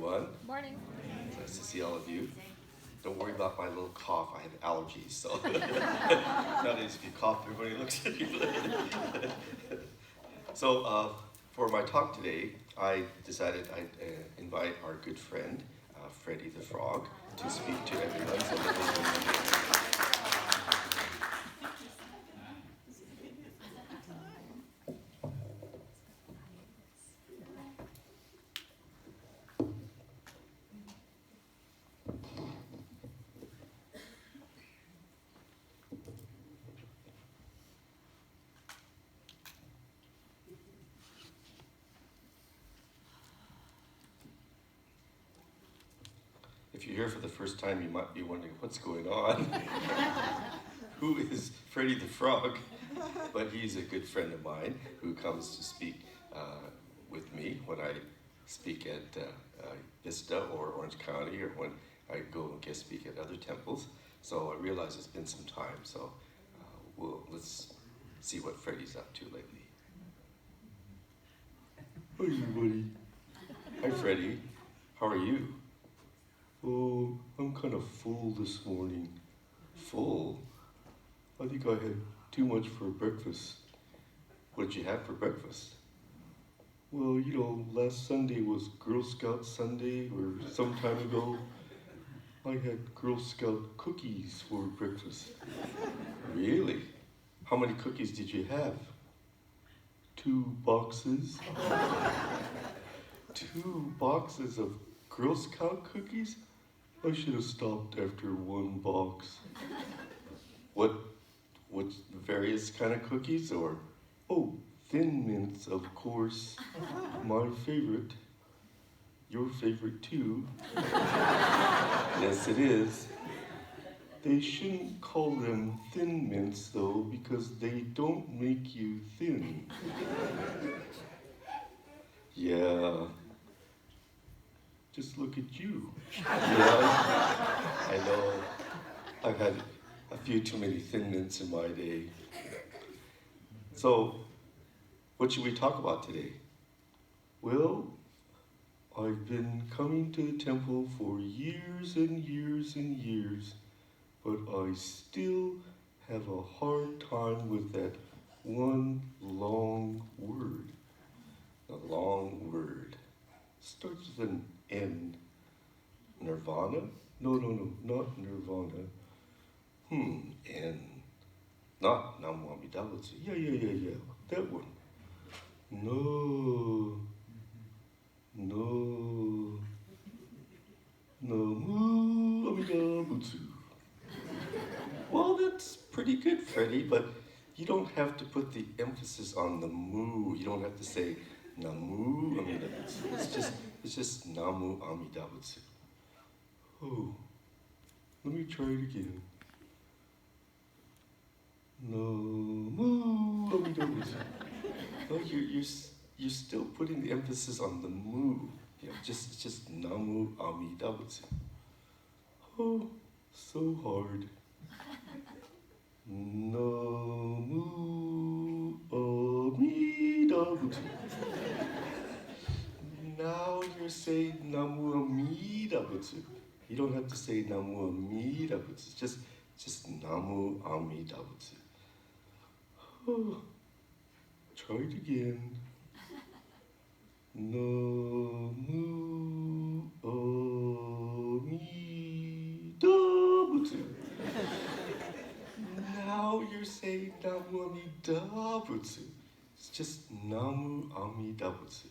everyone. Morning. Nice to see all of you. Don't worry about my little cough. I have allergies, so nowadays if you cough, everybody looks at you. So for my talk today, I decided I'd invite our good friend, Freddie the Frog, to speak to everyone. If you're here for the first time, you might be wondering what's going on. Who is Freddie the Frog? But he's a good friend of mine who comes to speak with me when I speak at Vista or Orange County, or when I go and guest speak at other temples. So I realize it's been some time, so let's see what Freddie's up to lately. Hi everybody. Hi Freddie. How are you? Oh, I'm kind of full this morning. Full? I think I had too much for breakfast. What did you have for breakfast? Well, you know, last Sunday was Girl Scout Sunday, or some time ago. I had Girl Scout cookies for breakfast. Really? How many cookies did you have? 2 boxes. 2 boxes of Girl Scout cookies? I should have stopped after 1 box. What various kind of cookies, or? Oh, Thin Mints, of course. My favorite. Your favorite too. Yes, it is. They shouldn't call them Thin Mints though, because they don't make you thin. Yeah. Just look at you. Yeah, I know. I've had a few too many Thin Mints in my day. So, what should we talk about today? Well, I've been coming to the temple for years and years and years, but I still have a hard time with that one long word. A long word. Starts with an N. Nirvana? No, not nirvana. N. Not NamoAmidaButsu. Yeah. That one. No. NamoAmidaButsu. Well, that's pretty good, Freddie, but you don't have to put the emphasis on the mu. You don't have to say NamoAmidaButsu. It's just NamoAmidaButsu. Oh, let me try it again. NamoAmidaButsu. No, you're still putting the emphasis on the mu. Yeah, it's just NamoAmidaButsu. Oh, so hard. NamoAmidaButsu. Now you're saying NamoAmidaButsu. You don't have to say NamoAmidaButsu. Just NamoAmidaButsu. Oh, try it again. NamoAmidaButsu. Now you're saying NamoAmidaButsu. It's just NamoAmidaButsu.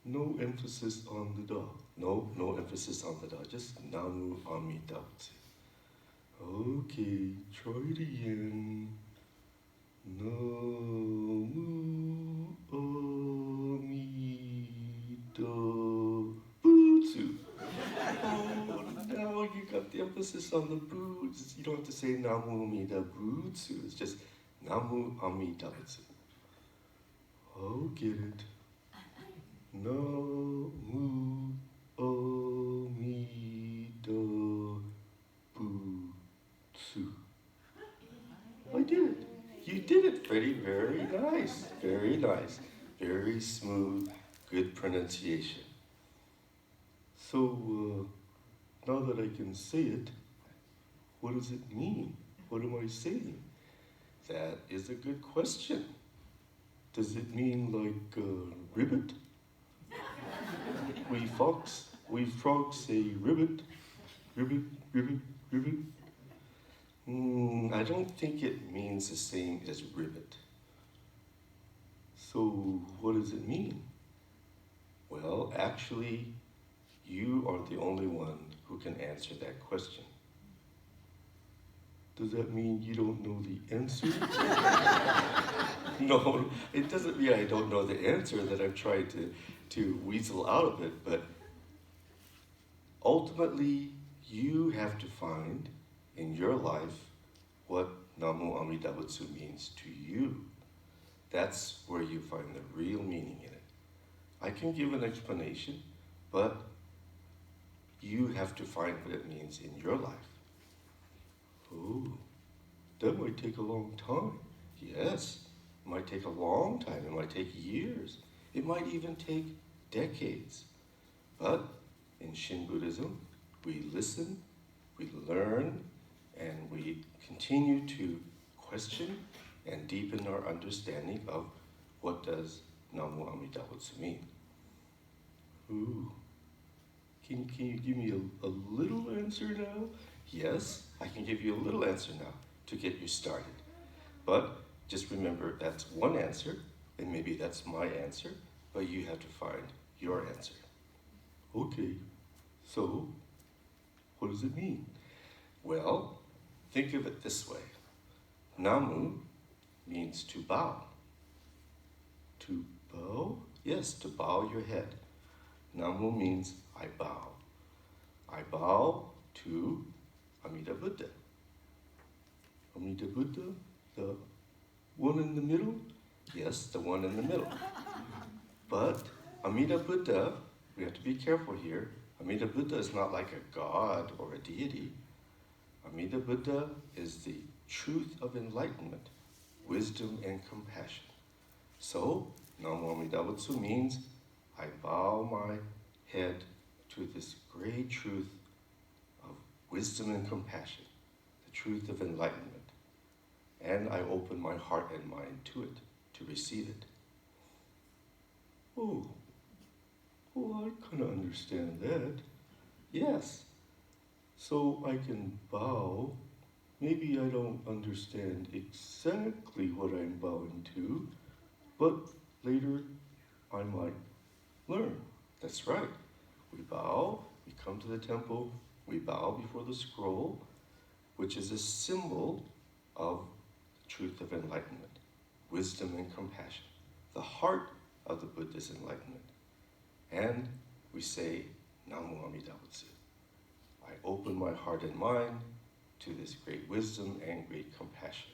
No emphasis on the da. No emphasis on the da. Just NamoAmidaButsu. Okay, try it again. NamoAmidaButsu. Oh, now you got the emphasis on the bu. You don't have to say NamoAmidaButsu. It's just NamoAmidaButsu. Oh, get it. NamoAmidaButsu. I did it. You did it, Freddie. Very nice. Very nice. Very smooth. Good pronunciation. So now that I can say it, what does it mean? What am I saying? That is a good question. Does it mean like ribbit? We frogs say ribbit, ribbit, ribbit, ribbit. I don't think it means the same as ribbit. So what does it mean? Well, actually, you are the only one who can answer that question. Does that mean you don't know the answer? No, it doesn't mean I don't know the answer, that I'm trying to weasel out of it, but ultimately, you have to find in your life what NamoAmidaButsu means to you. That's where you find the real meaning in it. I can give an explanation, but you have to find what it means in your life. Oh, that might take a long time. Yes, it might take a long time. It might take years. It might even take decades. But in Shin Buddhism, we listen, we learn, and we continue to question and deepen our understanding of what does NamoAmidaButsu mean. Ooh. Can you give me a little answer now? Yes, I can give you a little answer now to get you started. But just remember, that's one answer, and maybe that's my answer, but you have to find your answer. Okay, so what does it mean? Well, think of it this way. Namu means to bow. To bow? Yes, to bow your head. Namu means I bow. I bow to Amida Buddha. Amida Buddha, the one in the middle? Yes, the one in the middle. But Amida Buddha, we have to be careful here. Amida Buddha is not like a god or a deity. Amida Buddha is the truth of enlightenment, wisdom and compassion. So, NamoAmidaButsu means I bow my head to this great truth of wisdom and compassion, the truth of enlightenment. And I open my heart and mind to it, to receive it. Oh, I kind of understand that. Yes. So I can bow. Maybe I don't understand exactly what I'm bowing to, but later I might learn. That's right. We bow, we come to the temple, we bow before the scroll, which is a symbol of the truth of enlightenment, wisdom and compassion, the heart of the Buddha's enlightenment. And we say, NamoAmidaButsu. I open my heart and mind to this great wisdom and great compassion.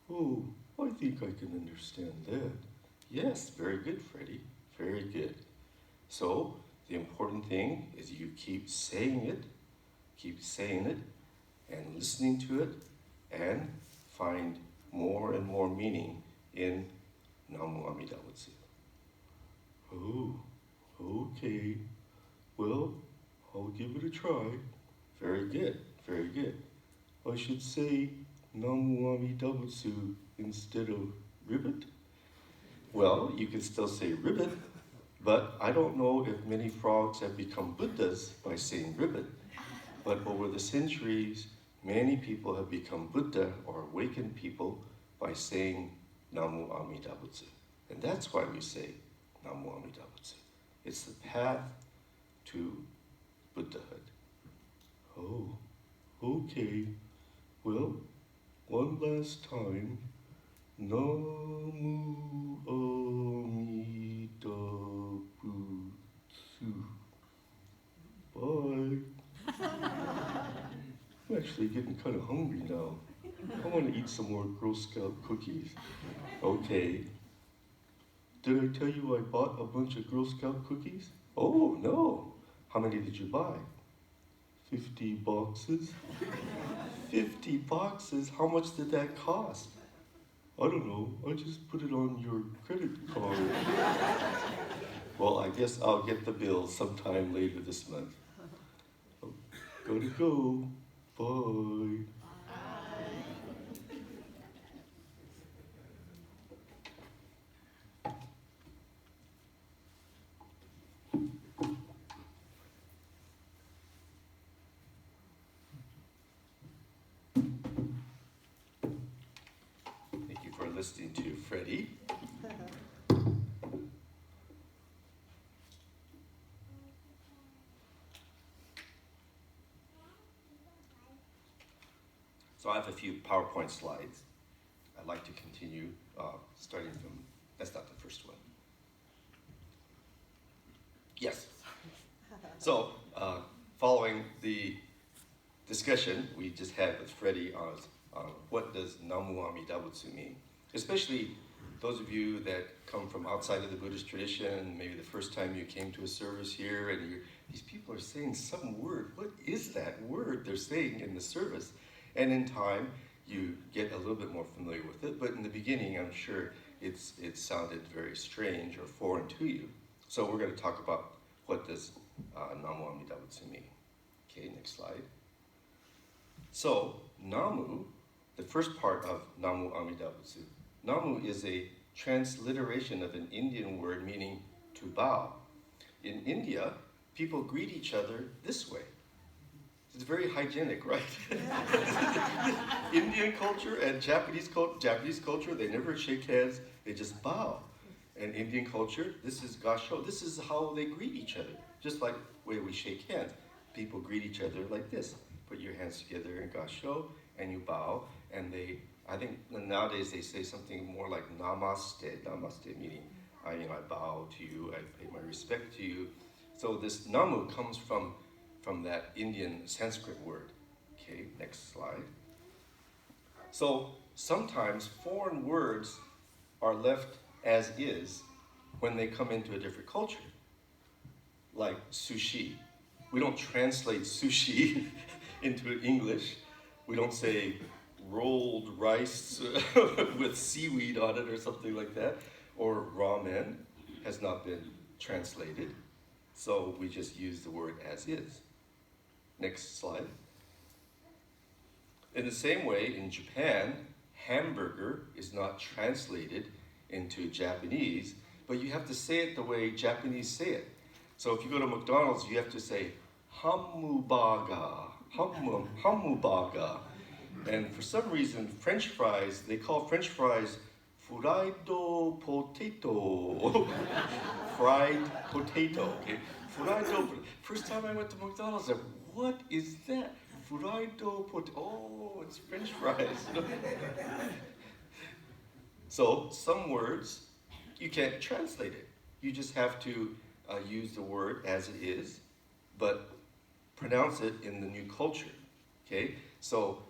Oh, I think I can understand that. Yes, very good, Freddie. Very good. So, the important thing is you keep saying it, and listening to it, and find more and more meaning in NamoAmidaButsu. Oh, okay. Well, I'll give it a try. Very good, very good. I should say NamoAmidaButsu instead of ribbit? Well, you can still say ribbit, but I don't know if many frogs have become Buddhas by saying ribbit. But over the centuries, many people have become Buddha or awakened people by saying NamoAmidaButsu. And that's why we say NamoAmidaButsu. It's the path to Buddhahood. Oh, okay. Well, one last time. NamoAmidaButsu. Bye. I'm actually getting kind of hungry now. I want to eat some more Girl Scout cookies. Okay. Did I tell you I bought a bunch of Girl Scout cookies? Oh, no. How many did you buy? 50 boxes? 50 boxes? How much did that cost? I don't know, I just put it on your credit card. Well, I guess I'll get the bill sometime later this month. Gotta go. Bye. Thank you for listening to Freddie. So I have a few PowerPoint slides. I'd like to continue starting from, that's not the first one. Yes. So following the discussion we just had with Freddie on what does NamoAmidaButsu mean, especially those of you that come from outside of the Buddhist tradition, maybe the first time you came to a service here and these people are saying some word. What is that word they're saying in the service? And in time, you get a little bit more familiar with it. But in the beginning, I'm sure it sounded very strange or foreign to you. So we're going to talk about what does NamoAmidaButsu mean. Okay, next slide. So Namu, the first part of NamoAmidaButsu. Namu is a transliteration of an Indian word meaning to bow. In India, people greet each other this way. It's very hygienic, right? Indian culture and Japanese culture, they never shake hands, they just bow. And Indian culture, this is gasho, this is how they greet each other. Just like the way we shake hands. People greet each other like this. Put your hands together in gasho, and you bow. And I think nowadays they say something more like namaste. Namaste meaning, I bow to you, I pay my respect to you. So this namu comes from that Indian Sanskrit word. Okay, next slide. So sometimes foreign words are left as is when they come into a different culture. Like sushi. We don't translate sushi into English. We don't say rolled rice with seaweed on it or something like that. Or ramen has not been translated. So we just use the word as is. Next slide. In the same way, in Japan, hamburger is not translated into Japanese, but you have to say it the way Japanese say it. So if you go to McDonald's, you have to say hamubaga, hamubaga. And for some reason, French fries, they call French fries fried potato. Fried potato, okay? First time I went to McDonald's, I said, what is that? Fried potato. Oh, it's French fries. So some words, you can't translate it. You just have to use the word as it is, but pronounce it in the new culture. Okay? So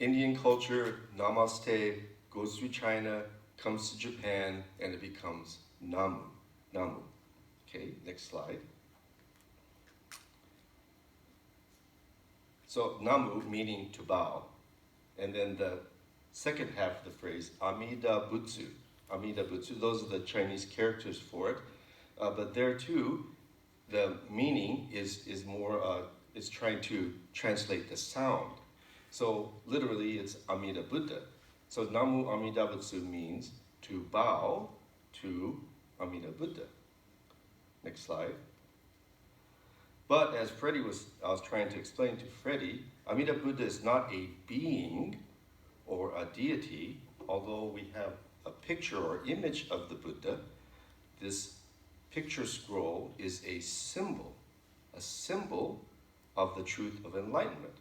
Indian culture, namaste, goes through China, comes to Japan, and it becomes namu. Namu. Okay, next slide. So namu meaning to bow. And then the second half of the phrase, AmidaButsu. AmidaButsu, those are the Chinese characters for it. But there too, the meaning is more, is trying to translate the sound. So literally it's Amida Buddha. So NamoAmidaButsu means to bow to Amida Buddha. Next slide. But as I was trying to explain to Freddie, Amida Buddha is not a being or a deity, although we have a picture or image of the Buddha. This picture scroll is a symbol of the truth of enlightenment.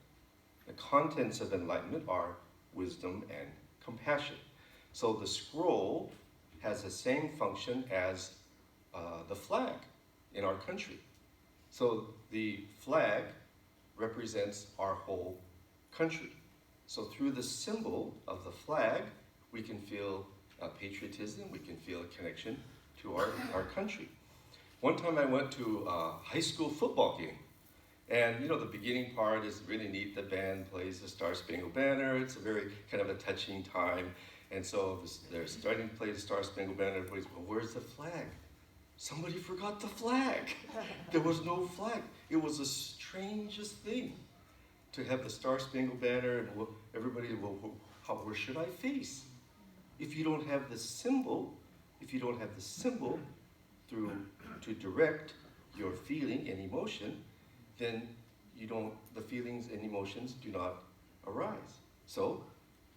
The contents of enlightenment are wisdom and compassion. So the scroll has the same function as the flag in our country. So the flag represents our whole country. So through the symbol of the flag, we can feel patriotism, we can feel a connection to our country. One time I went to a high school football game. And the beginning part is really neat. The band plays the Star Spangled Banner. It's a very kind of a touching time. And so they're starting to play the Star Spangled Banner. Everybody's, well, where's the flag? Somebody forgot the flag. There was no flag. It was the strangest thing to have the Star Spangled Banner and everybody, well, where should I face? If you don't have the symbol, to direct your feeling and emotion, then the feelings and emotions do not arise. So,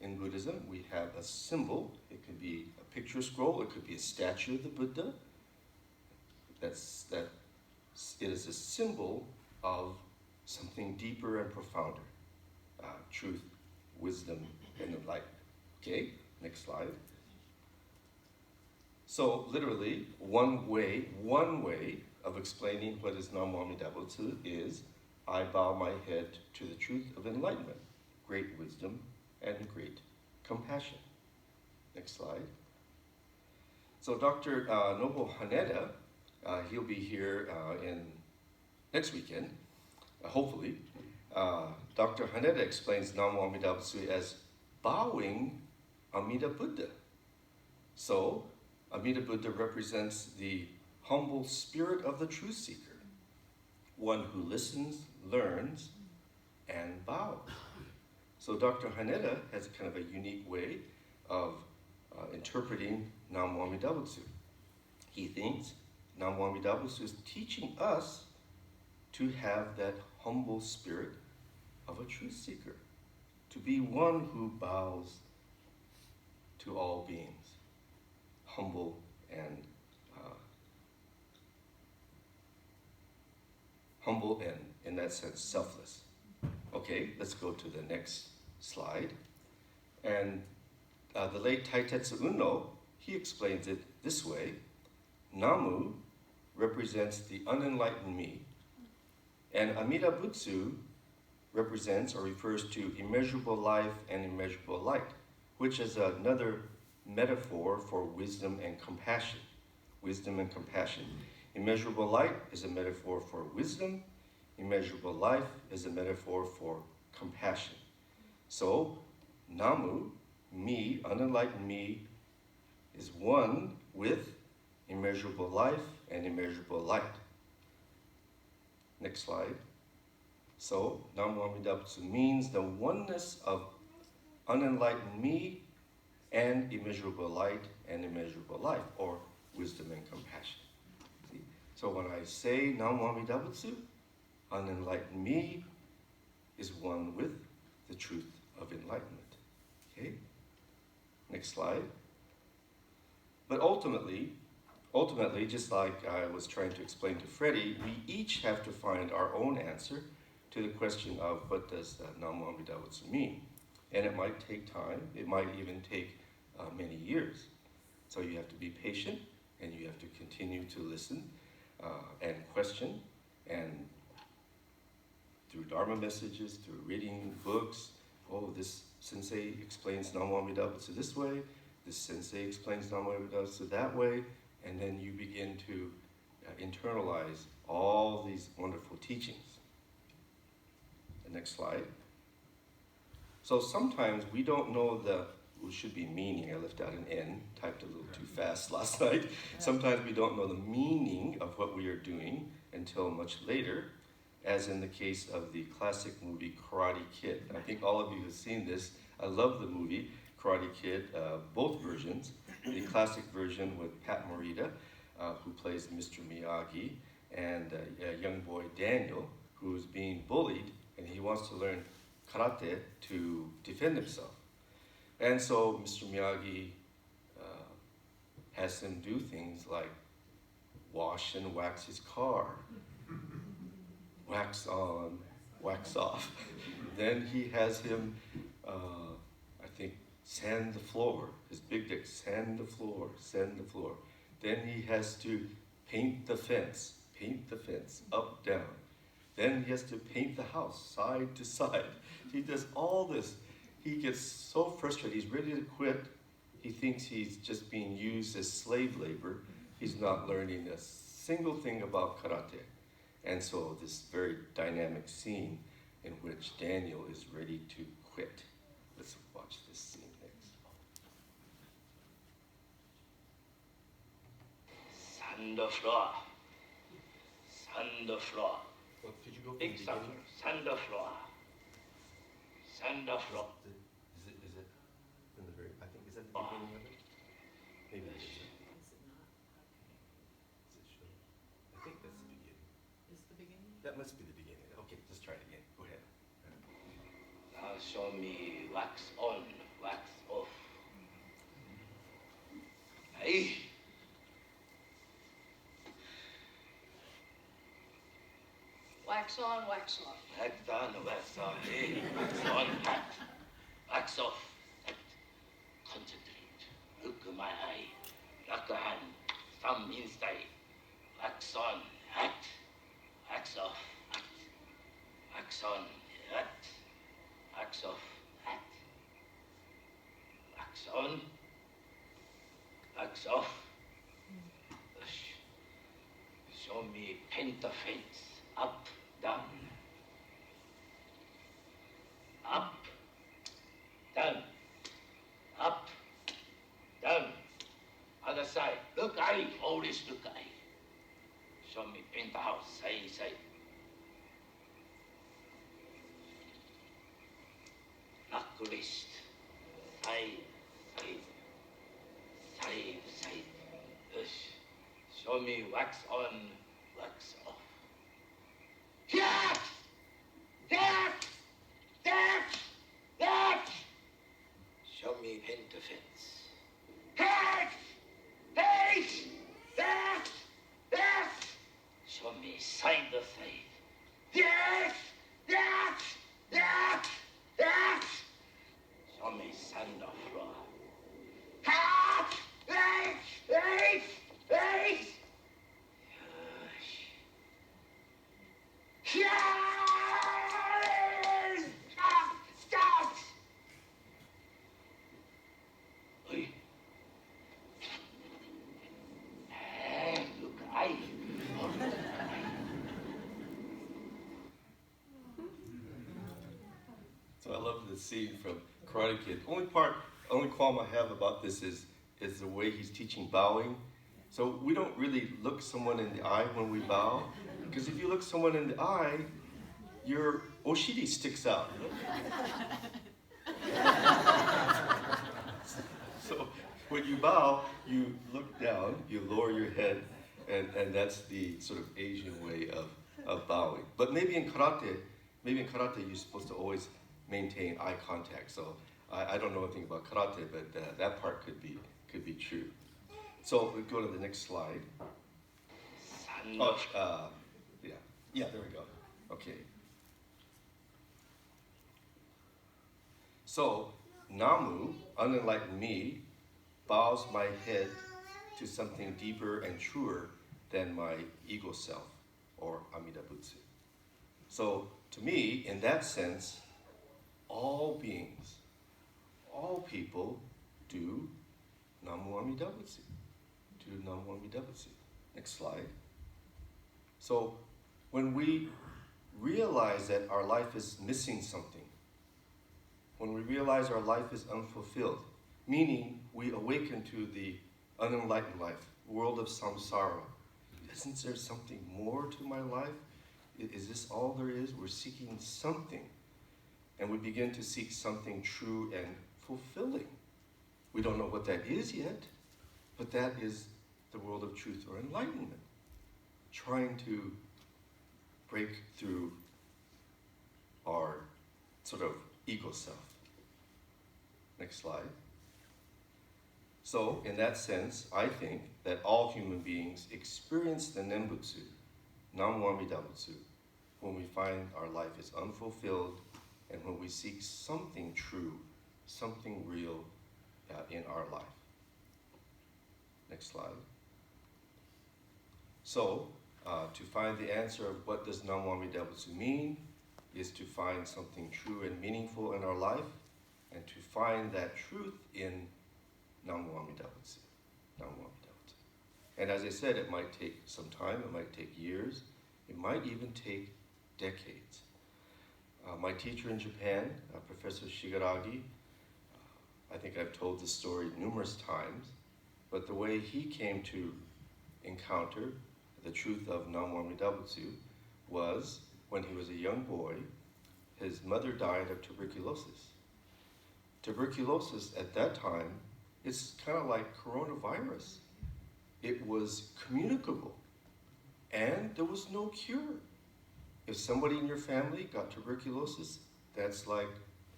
in Buddhism, we have a symbol. It could be a picture scroll, it could be a statue of the Buddha. It is a symbol of something deeper and profounder. Truth, wisdom, and enlightenment. Okay, next slide. So literally, one way of explaining what is NamoAmidaButsu is, I bow my head to the truth of enlightenment, great wisdom, and great compassion. Next slide. So Dr. Nobuo Haneda, he'll be here next weekend, hopefully. Dr. Haneda explains NamoAmidaButsu as bowing Amida Buddha. So, Amida Buddha represents the humble spirit of the truth seeker, one who listens, learns, and bows. So Dr. Haneda has kind of a unique way of interpreting NamoAmidaButsu. He thinks NamoAmidaButsu is teaching us to have that humble spirit of a truth seeker, to be one who bows to all beings, humble and in that sense selfless. Okay, let's go to the next slide. And the late Taitetsu Unno, he explains it this way: Namu represents the unenlightened me, and AmidaButsu represents or refers to immeasurable life and immeasurable light, which is another metaphor for wisdom and compassion. Wisdom and compassion. Immeasurable light is a metaphor for wisdom. Immeasurable life is a metaphor for compassion. So, Namu, me, unenlightened me, is one with immeasurable life and immeasurable light. Next slide. So, NamoAmidaButsu means the oneness of unenlightened me and immeasurable light and immeasurable life, or wisdom and compassion. See? So when I say NamoAmidaButsu, unenlightened me is one with the truth of enlightenment. Okay? Next slide. But ultimately, just like I was trying to explain to Freddie, we each have to find our own answer to the question of what does NamoAmidaButsu mean. And it might take time, it might even take many years. So you have to be patient, and you have to continue to listen and question, and through Dharma messages, through reading books, this sensei explains NamoAmidaButsu this way, this sensei explains NamoAmidaButsu that way, and then you begin to internalize all these wonderful teachings. The next slide. So sometimes we don't know it should be meaning. I left out an N, typed a little too fast last night. Sometimes we don't know the meaning of what we are doing until much later, as in the case of the classic movie Karate Kid. I think all of you have seen this. I love the movie Karate Kid, both versions. The classic version with Pat Morita, who plays Mr. Miyagi, and a young boy, Daniel, who is being bullied, and he wants to learn karate to defend himself. And so Mr. Miyagi has him do things like wash and wax his car, wax on, wax off. Then he has him, sand the floor, his big dick, sand the floor, sand the floor. Then he has to paint the fence, up, down. Then he has to paint the house, side to side. He does all this. He gets so frustrated, he's ready to quit. He thinks he's just being used as slave labor. He's not learning a single thing about karate. And so this very dynamic scene in which Daniel is ready to quit. Let's watch this scene next. Sand floor. Sand floor. Well, could you go from Big the sand beginning? floor. Sand floor. Is it from the very, I think, is that the beginning of it? Maybe it isn't. Is it not? Does it show? I think that's the beginning. Is the beginning? That must be the beginning. Okay, let's try it again. Go ahead. Now show me wax on, wax off. Hey. Wax on, wax off. Wax on, wax off. Hey. Wax on, wax off. Concentrate. Look at my eye. Lock a hand. Thumb inside. Wax on, hat. Wax off, hat. Wax on, hat. Wax off, hat. Wax on. Wax off. Show me pentafates. Up, down. Up, down. Up, down. Other side. Look eye. Always look eye. Show me penthouse. Side, side. Knuckle wrist. Side, side. Side, side. Yes. Show me wax on, wax off. That! That! That! That! Show me pentafence. That! That! That! That! Show me side to side. That! That! That! That! Show me sand or floor. That! That! That! That! Yes! Stop! Stop! Hey. Hey, look, I. So I love the scene from Karate Kid. Only qualm I have about this is the way he's teaching bowing. So we don't really look someone in the eye when we bow, because if you look someone in the eye, your oshiri sticks out. So when you bow, you look down, you lower your head, and that's the sort of Asian way of bowing. But maybe in karate, you're supposed to always maintain eye contact. So I don't know anything about karate, but that part could be true. So we go to the next slide. Oh, yeah, there we go. Okay. So Namu, unenlightened me, bows my head to something deeper and truer than my ego self, or AmidaButsu. So to me, in that sense, all beings, all people do NamoAmidaButsu. Do NamoAmidaButsu. Next slide. So when we realize that our life is missing something, when we realize our life is unfulfilled, meaning we awaken to the unenlightened life, world of samsara, isn't there something more to my life? Is this all there is? We're seeking something. And we begin to seek something true and fulfilling. We don't know what that is yet, but that is the world of truth or enlightenment. Trying to break through our sort of ego self. Next slide. So, in that sense, I think that all human beings experience the Nembutsu, NamoAmidaButsu, when we find our life is unfulfilled and when we seek something true, something real in our life. Next slide. So, to find the answer of what does NamoAmidaButsu mean is to find something true and meaningful in our life and to find that truth in NamoAmidaButsu. NamoAmidaButsu. And as I said, it might take some time, it might take years, it might even take decades. My teacher in Japan, Professor Shigaragi, I think I've told this story numerous times, but the way he came to encounter the truth of NamoAmidaButsu was when he was a young boy, his mother died of tuberculosis. Tuberculosis at that time, it's kind of like coronavirus. It was communicable, and there was no cure. If somebody in your family got tuberculosis, that's like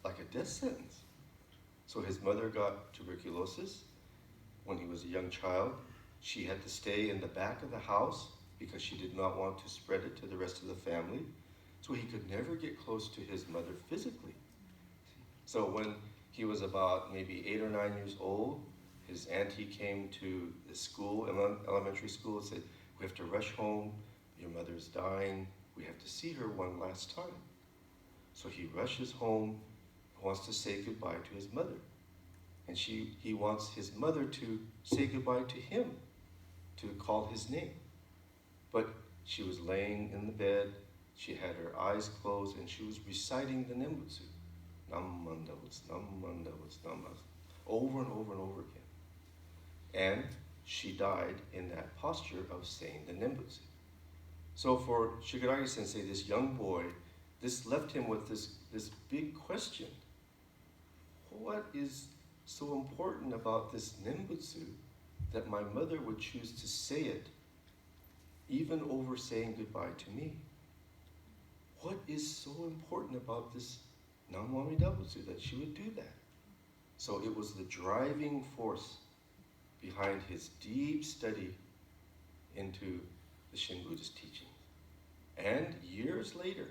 a death sentence. So his mother got tuberculosis when he was a young child. She had to stay in the back of the house because she did not want to spread it to the rest of the family. So he could never get close to his mother physically. So when he was about maybe 8 or 9 years old, his auntie came to the school, elementary school, and said, "We have to rush home, your mother's dying, we have to see her one last time." So he rushes home, wants to say goodbye to his mother. And he wants his mother to say goodbye to him, to call his name. But she was laying in the bed, she had her eyes closed, and she was reciting the Nembutsu. NamoAmidaButsu, NamoAmidaButsu, NamoAmidaButsu, over and over and over again. And she died in that posture of saying the Nembutsu. So for Shigaraki Sensei, this young boy, this left him with this big question. What is so important about this Nembutsu that my mother would choose to say it, even over saying goodbye to me? What is so important about this NamoAmidaButsu that she would do that? So it was the driving force behind his deep study into the Shin Buddhist teachings. And years later,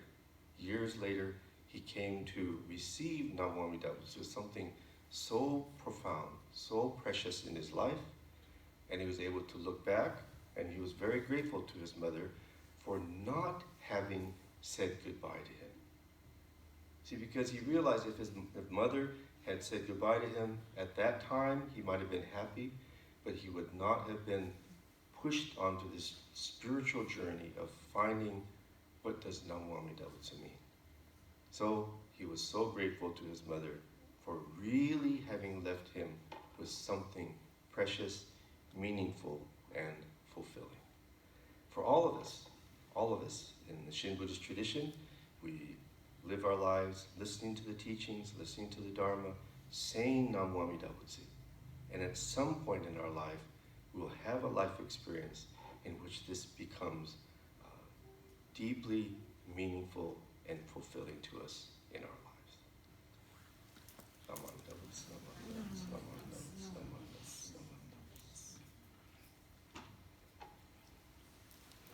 he came to receive NamoAmidaButsu, something so profound, so precious in his life, and he was able to look back, and he was very grateful to his mother for not having said goodbye to him. See, because he realized if his mother had said goodbye to him at that time, he might have been happy, but he would not have been pushed onto this spiritual journey of finding what does NamoAmidaButsu mean. So he was so grateful to his mother for really having left him with something precious, meaningful, and fulfilling. For all of us in the Shin Buddhist tradition, we live our lives listening to the teachings, listening to the Dharma, saying NamoAmidaButsu. And at some point in our life, we will have a life experience in which this becomes deeply meaningful and fulfilling to us in our lives. NamoAmidaButsu.